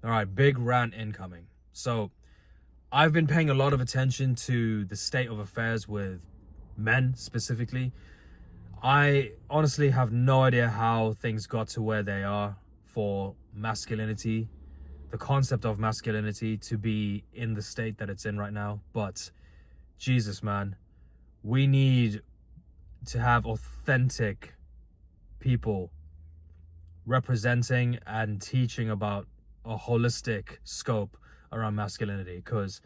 All right, big rant incoming. So, I've been paying a lot of attention to the state of affairs with men specifically. I honestly have no idea how things got to where they are for masculinity, the concept of masculinity to be in the state that it's in right now. But Jesus, man, we need to have authentic people representing and teaching about a holistic scope around masculinity, because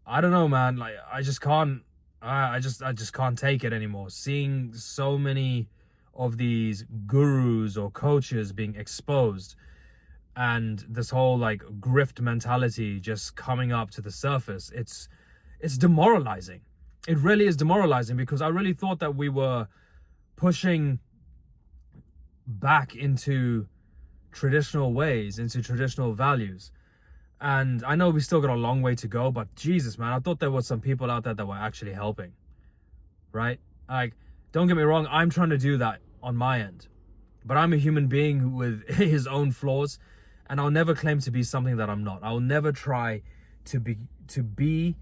I don't know, man, like I just can't I just can't take it anymore, seeing so many of these gurus or coaches being exposed, and this whole like grift mentality just coming up to the surface. It's demoralizing. It really is demoralizing, because I really thought that we were pushing back into traditional ways, into traditional values. And I know we still got a long way to go, but Jesus, man, I thought there were some people out there that were actually helping, right? Like, don't get me wrong, I'm trying to do that on my end, but I'm a human being with his own flaws, and I'll never claim to be something that I'm not. I'll never try to basically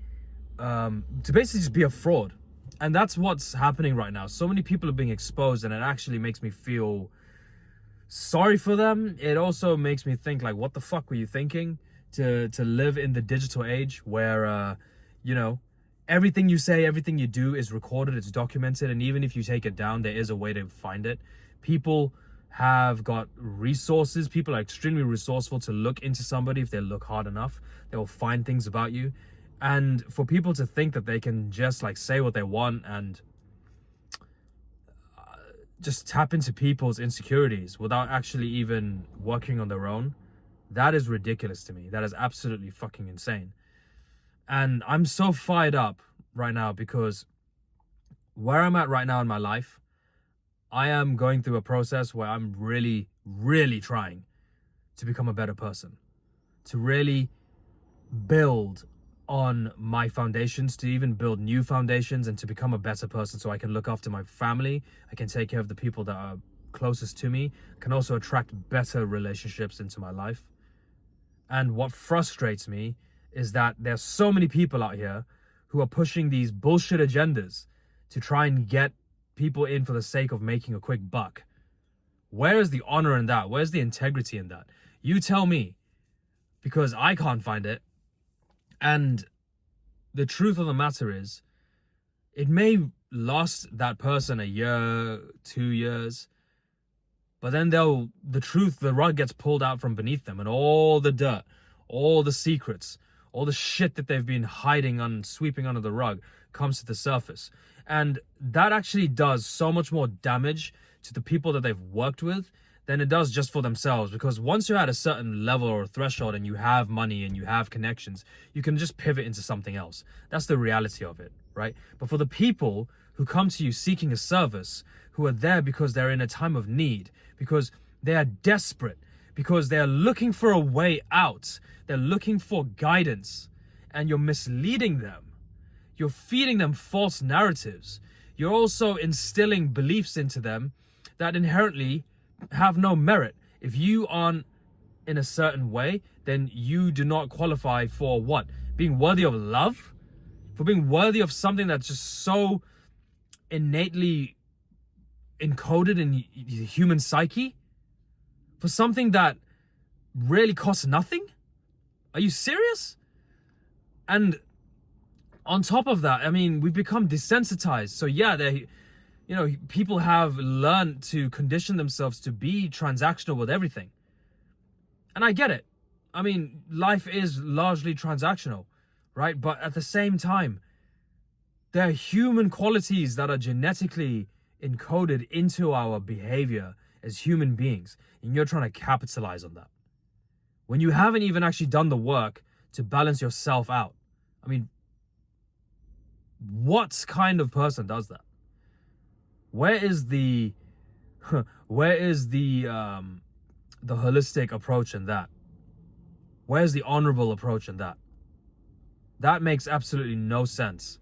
just be a fraud. And that's what's happening right now. So many people are being exposed, and it actually makes me feel sorry for them. It also makes me think, like, what the fuck were you thinking to live in the digital age where everything you say, everything you do is recorded, it's documented, and even if you take it down, there is a way to find it. People have got resources. People are extremely resourceful to look into somebody. If they look hard enough, they will find things about you. And for people to think that they can just like say what they want and just tap into people's insecurities without actually even working on their own, that is ridiculous to me. That is absolutely fucking insane. And I'm so fired up right now because where I'm at right now in my life, I am going through a process where I'm really, really trying to become a better person, to really build on my foundations, to even build new foundations, and to become a better person so I can look after my family. I can take care of the people that are closest to me, can also attract better relationships into my life. And what frustrates me is that there's so many people out here who are pushing these bullshit agendas to try and get people in for the sake of making a quick buck. Where is the honor in that? Where's the integrity in that? You tell me, because I can't find it. And the truth of the matter is, it may last that person a year, 2 years, but then the rug gets pulled out from beneath them, and all the dirt, all the secrets, all the shit that they've been hiding and sweeping under the rug comes to the surface. And that actually does so much more damage to the people that they've worked with than it does just for themselves. Because once you're at a certain level or threshold and you have money and you have connections, you can just pivot into something else. That's the reality of it, right? But for the people who come to you seeking a service, who are there because they're in a time of need, because they are desperate, because they are looking for a way out, they're looking for guidance, and you're misleading them. You're feeding them false narratives. You're also instilling beliefs into them that inherently have no merit. If you aren't in a certain way, then you do not qualify for what? Being worthy of love? For being worthy of something that's just so innately encoded in the human psyche? For something that really costs nothing? Are you serious? And on top of that, I mean, we've become desensitized. So yeah, people have learned to condition themselves to be transactional with everything. And I get it. I mean, life is largely transactional, right? But at the same time, there are human qualities that are genetically encoded into our behavior as human beings, and you're trying to capitalize on that when you haven't even actually done the work to balance yourself out. I mean, what kind of person does that? Where is the holistic approach in that? Where's the honorable approach in that? That makes absolutely no sense.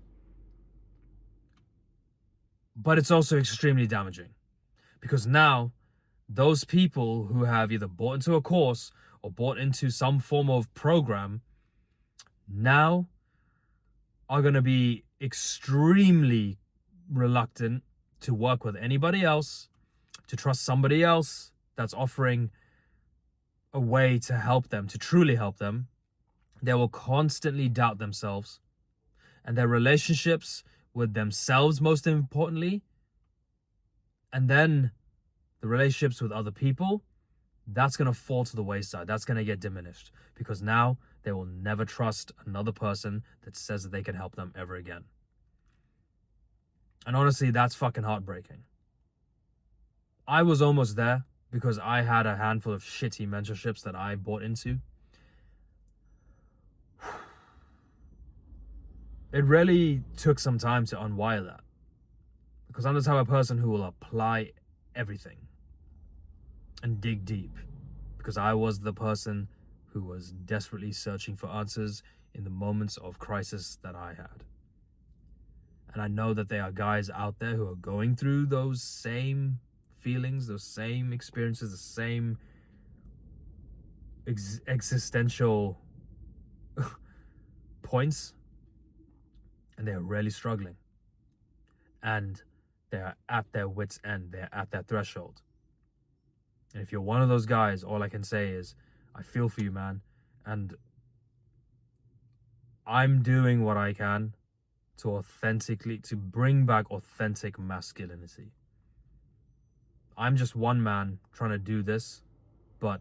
But it's also extremely damaging, because now those people who have either bought into a course or bought into some form of program now are going to be extremely reluctant to work with anybody else, to trust somebody else that's offering a way to help them, to truly help them. They will constantly doubt themselves and their relationships with themselves, most importantly, and then the relationships with other people. That's going to fall to the wayside. That's going to get diminished because now they will never trust another person that says that they can help them ever again. And honestly, that's fucking heartbreaking. I was almost there because I had a handful of shitty mentorships that I bought into. It really took some time to unwire that because I'm the type of person who will apply everything and dig deep, because I was the person who was desperately searching for answers in the moments of crisis that I had. And I know that there are guys out there who are going through those same feelings, those same experiences, the same existential points, and they're really struggling. And they're at their wits' end, they're at their threshold. And if you're one of those guys, all I can say is, I feel for you, man. And I'm doing what I can to bring back authentic masculinity. I'm just one man trying to do this, but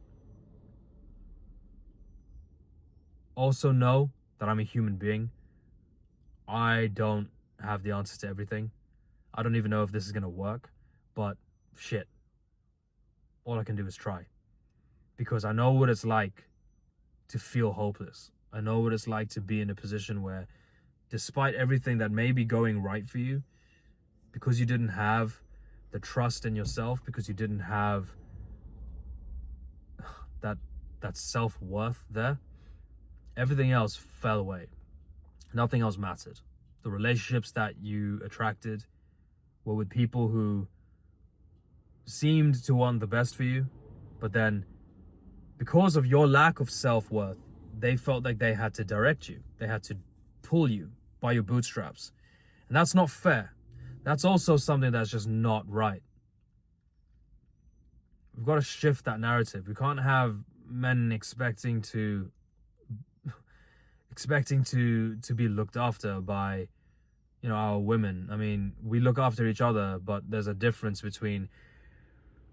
also know that I'm a human being. I don't have the answer to everything. I don't even know if this is going to work, but shit. All I can do is try, because I know what it's like to feel hopeless. I know what it's like to be in a position where, despite everything that may be going right for you, because you didn't have the trust in yourself, because you didn't have that self-worth there, everything else fell away. Nothing else mattered. The relationships that you attracted were with people who seemed to want the best for you, but then because of your lack of self-worth, they felt like they had to direct you. They had to pull you by your bootstraps. And that's not fair. That's also something that's just not right. We've got to shift that narrative. We can't have men expecting to be looked after by, our women. I mean, we look after each other, but there's a difference between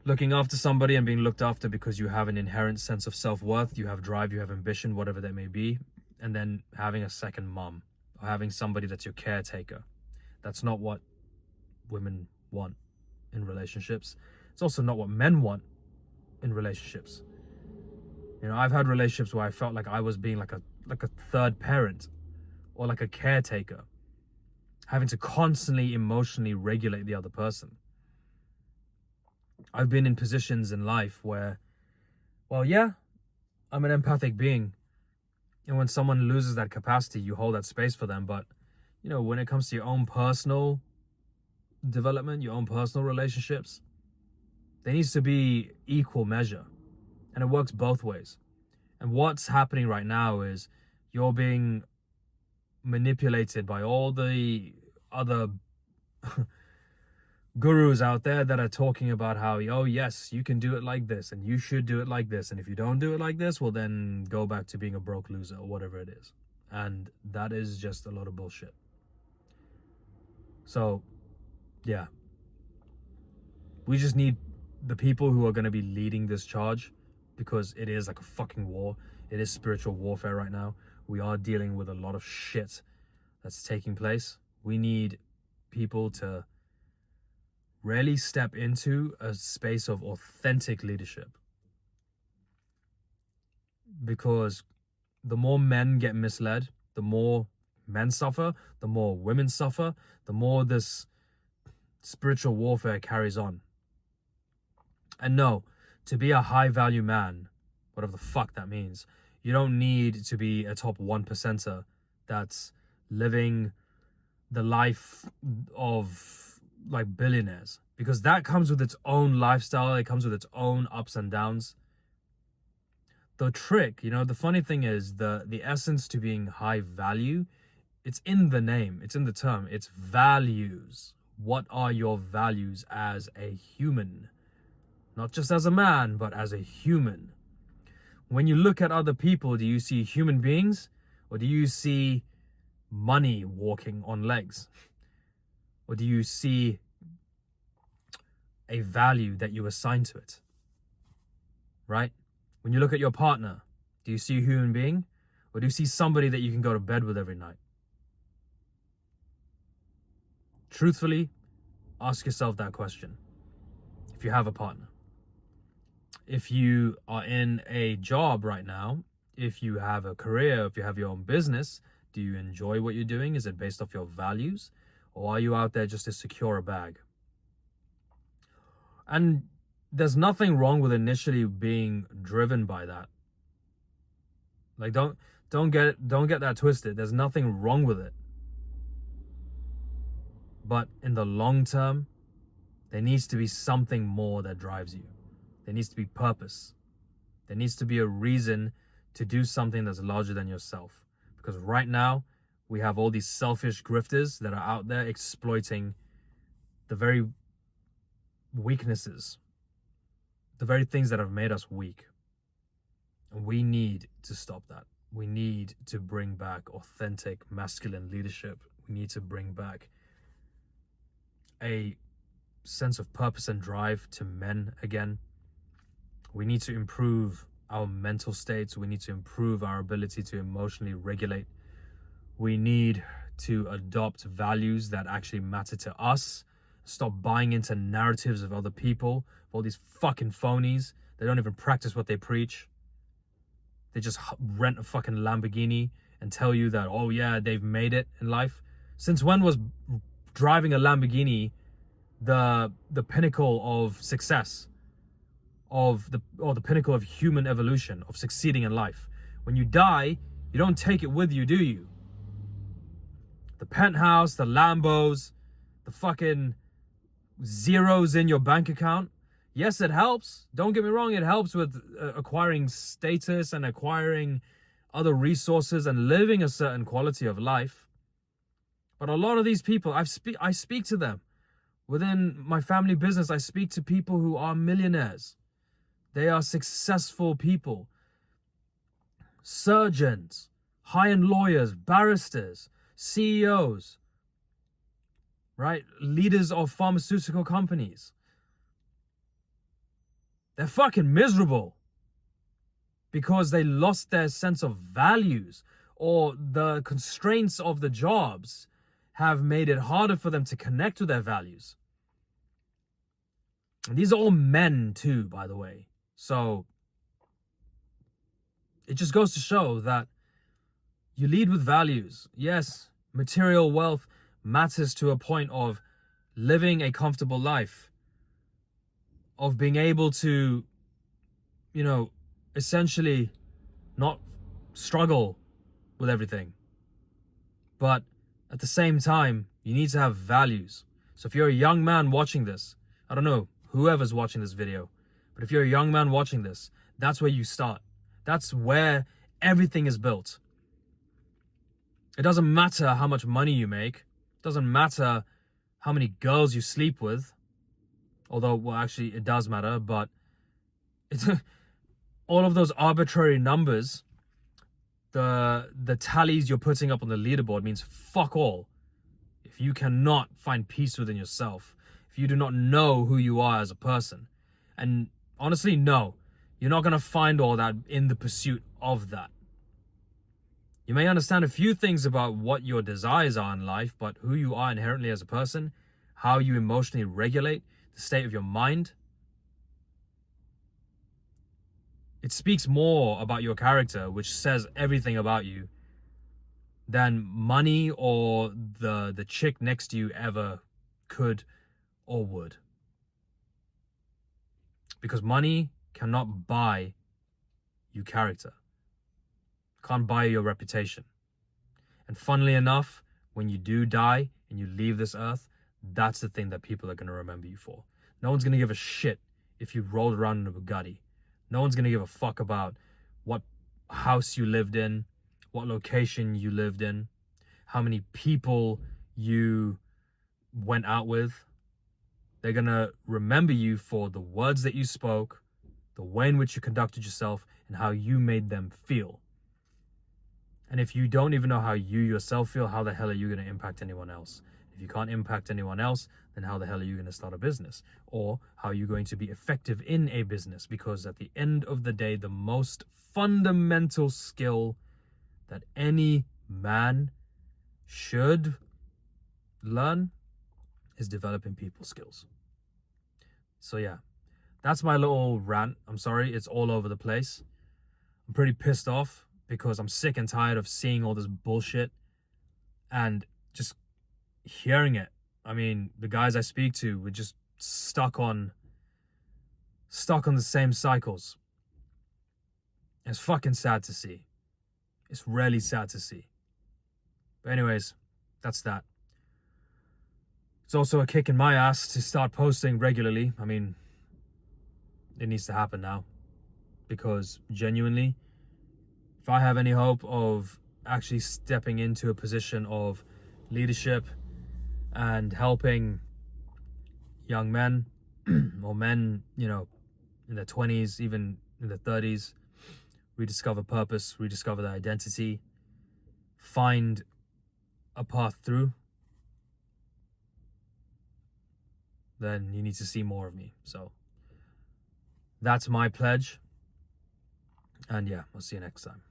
looking after somebody and being looked after because you have an inherent sense of self-worth, you have drive, you have ambition, whatever that may be, and then having a second mom or having somebody that's your caretaker. That's not what women want in relationships. It's also not what men want in relationships. I've had relationships where I felt like I was being like a third parent or like a caretaker, having to constantly emotionally regulate the other person. I've been in positions in life where, well, yeah, I'm an empathic being. And when someone loses that capacity, you hold that space for them. But, when it comes to your own personal development, your own personal relationships, there needs to be equal measure. And it works both ways. And what's happening right now is you're being manipulated by all the other gurus out there that are talking about how, oh yes, you can do it like this and you should do it like this, and if you don't do it like this, well then go back to being a broke loser or whatever it is. And that is just a lot of bullshit. So yeah, we just need the people who are going to be leading this charge, because it is like a fucking war. It is spiritual warfare right now. We are dealing with a lot of shit that's taking place. We need people to really step into a space of authentic leadership, because the more men get misled, the more men suffer, the more women suffer, the more this spiritual warfare carries on. And no, to be a high value man, whatever the fuck that means, you don't need to be a top 1%er that's living the life of like billionaires, because that comes with its own lifestyle. It comes with its own ups and downs. The trick, the funny thing is the essence to being high value, it's in the name, it's in the term, it's values. What are your values as a human? Not just as a man, but as a human. When you look at other people, do you see human beings or do you see money walking on legs? Or do you see a value that you assign to it? Right? When you look at your partner, do you see a human being or do you see somebody that you can go to bed with every night? Truthfully, ask yourself that question if you have a partner. If you are in a job right now, if you have a career, if you have your own business, do you enjoy what you're doing? Is it based off your values? Or are you out there just to secure a bag? And there's nothing wrong with initially being driven by that. Like, don't get that twisted. There's nothing wrong with it. But in the long term, there needs to be something more that drives you. There needs to be purpose. There needs to be a reason to do something that's larger than yourself. Because right now, we have all these selfish grifters that are out there exploiting the very weaknesses, the very things that have made us weak. And we need to stop that. We need to bring back authentic masculine leadership. We need to bring back a sense of purpose and drive to men again. We need to improve our mental states. We need to improve our ability to emotionally regulate. We need to adopt values that actually matter to us. Stop buying into narratives of other people, all these fucking phonies. They don't even practice what they preach. They just rent a fucking Lamborghini and tell you that, oh yeah, they've made it in life. Since when was driving a Lamborghini the pinnacle of success, or the pinnacle of human evolution, of succeeding in life? When you die, you don't take it with you, do you? The penthouse, the Lambos, the fucking zeros in your bank account. Yes, it helps. Don't get me wrong, it helps with acquiring status and acquiring other resources and living a certain quality of life. But a lot of these people, I speak to them. Within my family business, I speak to people who are millionaires. They are successful people. Surgeons, high-end lawyers, barristers, CEOs, right? Leaders of pharmaceutical companies. They're fucking miserable because they lost their sense of values, or the constraints of the jobs have made it harder for them to connect with their values. And these are all men too, by the way. So it just goes to show that you lead with values. Yes, material wealth matters to a point of living a comfortable life, of being able to, essentially not struggle with everything. But at the same time, you need to have values. So if you're a young man watching this, I don't know, whoever's watching this video, but if you're a young man watching this, that's where you start. That's where everything is built. It doesn't matter how much money you make. It doesn't matter how many girls you sleep with. Although, well, actually, it does matter, but it's all of those arbitrary numbers, the tallies you're putting up on the leaderboard means fuck all. If you cannot find peace within yourself, if you do not know who you are as a person. And honestly, no, you're not going to find all that in the pursuit of that. You may understand a few things about what your desires are in life, but who you are inherently as a person, how you emotionally regulate, the state of your mind, it speaks more about your character, which says everything about you, than money or the chick next to you ever could or would. Because money cannot buy you character. Can't buy your reputation. And funnily enough, when you do die and you leave this earth, that's the thing that people are going to remember you for. No one's going to give a shit if you rolled around in a Bugatti. No one's going to give a fuck about what house you lived in, what location you lived in, how many people you went out with. They're going to remember you for the words that you spoke, the way in which you conducted yourself, and how you made them feel. And if you don't even know how you yourself feel, how the hell are you going to impact anyone else? If you can't impact anyone else, then how the hell are you going to start a business? Or how are you going to be effective in a business? Because at the end of the day, the most fundamental skill that any man should learn is developing people skills. So yeah, that's my little rant. I'm sorry, it's all over the place. I'm pretty pissed off because I'm sick and tired of seeing all this bullshit and just hearing it. I mean, the guys I speak to were just stuck on the same cycles. It's fucking sad to see. It's really sad to see. But anyways, that's that. It's also a kick in my ass to start posting regularly. I mean, it needs to happen now. Because genuinely, if I have any hope of actually stepping into a position of leadership and helping young men or men, you know, in their 20s, even in their 30s, rediscover purpose, rediscover their identity, find a path through, then you need to see more of me. So that's my pledge. And yeah, I'll see you next time.